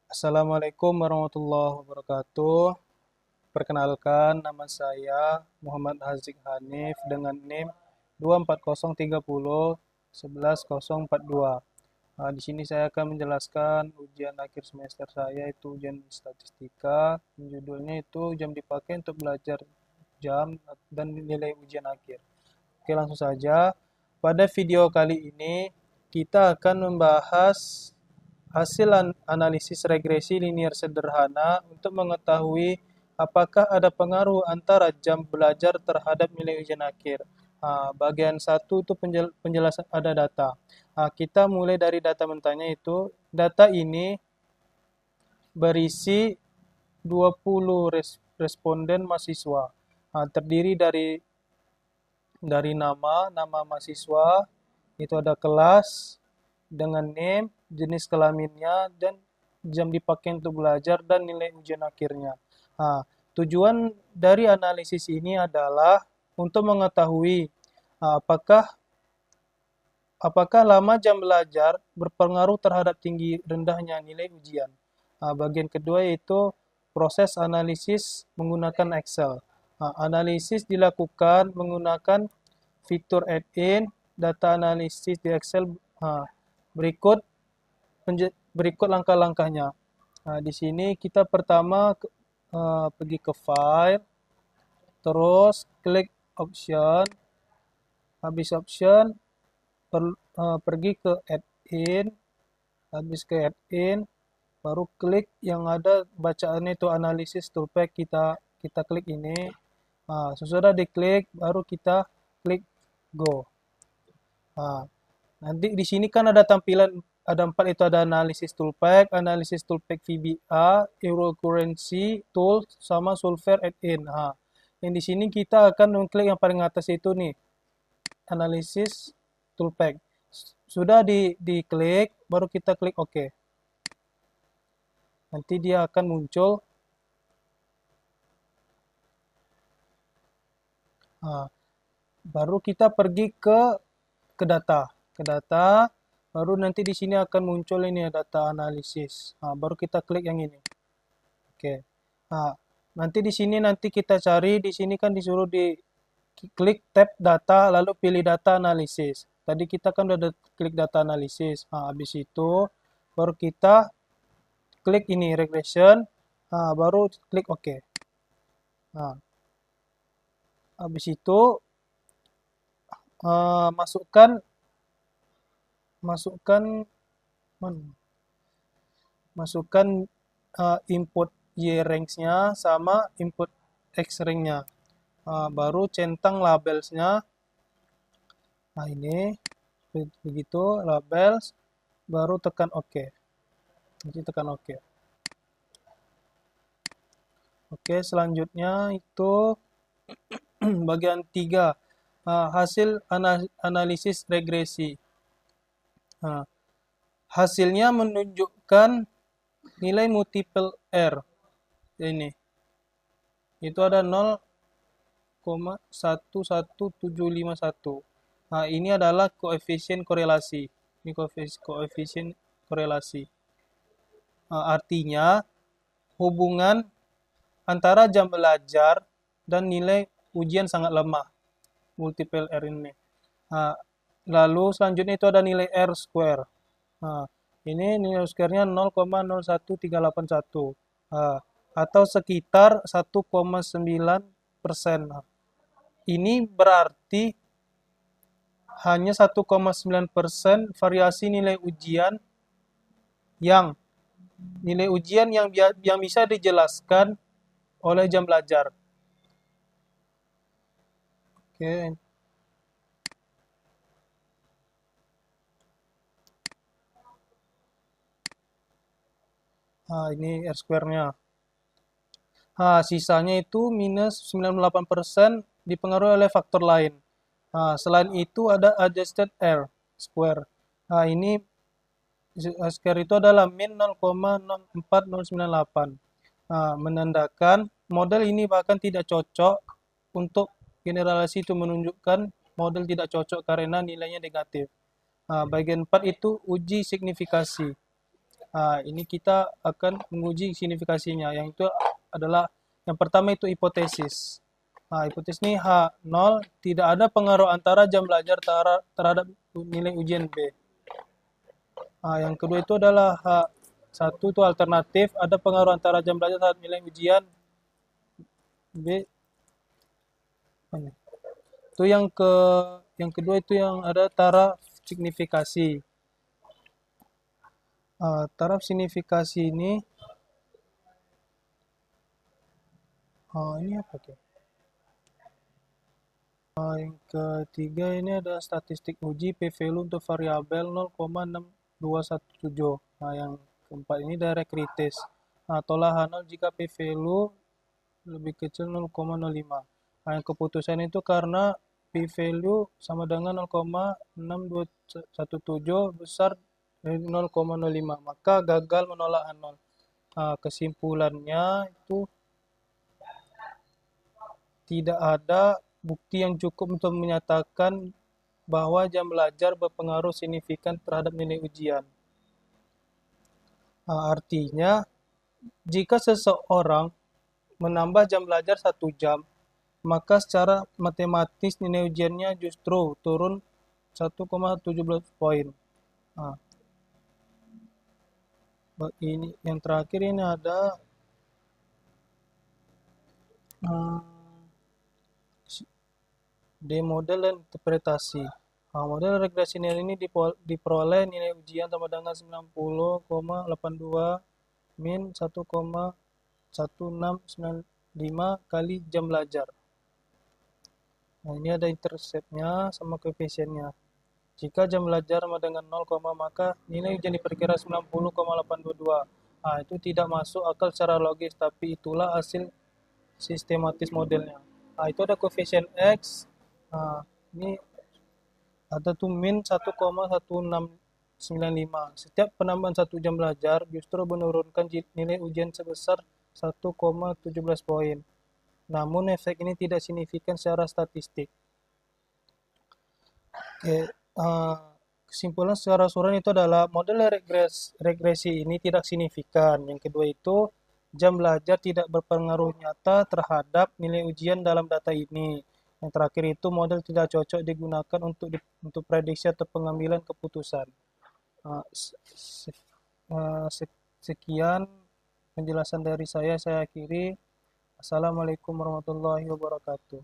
Assalamualaikum warahmatullahi wabarakatuh. Perkenalkan, nama saya Muhammad Hazik Hanif dengan NIM 24030110042. Di sini saya akan menjelaskan ujian akhir semester saya, itu ujian statistika. Judulnya itu jam dipakai untuk belajar jam dan nilai ujian akhir. Oke, langsung saja. Pada video kali ini kita akan membahas hasil analisis regresi linier sederhana untuk mengetahui apakah ada pengaruh antara jam belajar terhadap nilai ujian akhir. Bagian satu itu penjelasan ada data. Kita mulai dari data mentahnya itu. Data ini berisi 20 responden mahasiswa. Terdiri dari nama mahasiswa, itu ada kelas dengan name, jenis kelaminnya, dan jam dipakai untuk belajar, dan nilai ujian akhirnya. Tujuan dari analisis ini adalah untuk mengetahui apakah lama jam belajar berpengaruh terhadap tinggi rendahnya nilai ujian. Bagian kedua yaitu proses analisis menggunakan Excel. Analisis dilakukan menggunakan fitur add-in data analisis di Excel. Berikut berikut langkah-langkahnya. Di sini kita pertama pergi ke file, terus klik option, habis option pergi ke add-in, habis ke add-in, baru klik yang ada bacaannya itu analisis toolpath, kita klik ini. Sesudah diklik baru kita klik go. Nanti di sini kan ada tampilan, ada 4, itu ada analisis toolpath VBA, Euro Currency Tool, sama Solver add-in. Yang di sini kita akan mengklik yang paling atas itu nih, analisis toolpath. Sudah diklik, baru kita klik OK. Nanti dia akan muncul. Baru kita pergi ke data, baru nanti di sini akan muncul ini data analisis. Baru kita klik yang ini. Oke. Nanti di sini kita cari, di sini kan disuruh klik tab data, lalu pilih data analisis. Tadi kita kan udah klik data analisis. Habis itu baru kita klik ini regression, baru klik OK. Habis itu masukkan input Y ranks-nya sama input X rank-nya. Baru centang labelsnya. Ini begitu labels, baru tekan OK. Nanti tekan OK. Oke, selanjutnya itu bagian 3, hasil analisis regresi. Hasilnya menunjukkan nilai multiple R. Ini. Itu ada 0,11751. Ini adalah koefisien korelasi. Ini koefisien korelasi. Artinya hubungan antara jam belajar dan nilai ujian sangat lemah. Multiple R ini. Lalu selanjutnya itu ada nilai R square. Ini nilai square-nya 0,01381. Atau sekitar 1,9%. Ini berarti hanya 1,9% variasi nilai ujian yang bisa dijelaskan oleh jam belajar. Oke. Ini R square-nya. Sisanya itu minus 98% dipengaruhi oleh faktor lain. Selain itu ada adjusted R square. Ini square itu adalah min 0,04098. Menandakan model ini bahkan tidak cocok untuk generalisasi, itu menunjukkan model tidak cocok karena nilainya negatif. Bagian 4 itu uji signifikasi. Ini kita akan menguji signifikasinya. Yang itu adalah yang pertama itu hipotesis. Hipotesis ini H0 tidak ada pengaruh antara jam belajar terhadap nilai ujian B. Yang kedua itu adalah H1 itu alternatif, ada pengaruh antara jam belajar terhadap nilai ujian B. Itu yang kedua itu yang ada taraf signifikasi. Taraf signifikasi ini ini apa tuh? Yang ketiga ini ada statistik uji p-value untuk variabel 0,6217. Yang keempat ini direct retest. Tolak H0 jika p-value lebih kecil 0,05. Yang keputusan itu karena p-value sama dengan 0,6217 besar dari 0,05, maka gagal menolak H0. Kesimpulannya itu tidak ada bukti yang cukup untuk menyatakan bahwa jam belajar berpengaruh signifikan terhadap nilai ujian. Artinya, jika seseorang menambah jam belajar 1 jam, maka secara matematis nilai ujiannya justru turun 1,17 poin. Ini yang terakhir ini ada model dan interpretasi. Model regresi nilai ini diperoleh nilai ujian sama dengan 90,82 min 1,1695 kali jam belajar. Ini ada interceptnya sama koefisiennya. Jika jam belajar sama dengan 0, maka nilai ujian diperkira 90,822. Itu tidak masuk akal secara logis, tapi itulah hasil sistematis modelnya. Itu ada koefisien X. Ini ada tuh min 1,1695. Setiap penambahan 1 jam belajar justru menurunkan nilai ujian sebesar 1,17 poin. Namun efek ini tidak signifikan secara statistik. Kesimpulan secara keseluruhan itu adalah model regresi ini tidak signifikan. Yang kedua itu jam belajar tidak berpengaruh nyata terhadap nilai ujian dalam data ini. Yang terakhir itu model tidak cocok digunakan untuk prediksi atau pengambilan keputusan. Sekian penjelasan dari saya akhiri. Assalamualaikum warahmatullahi wabarakatuh.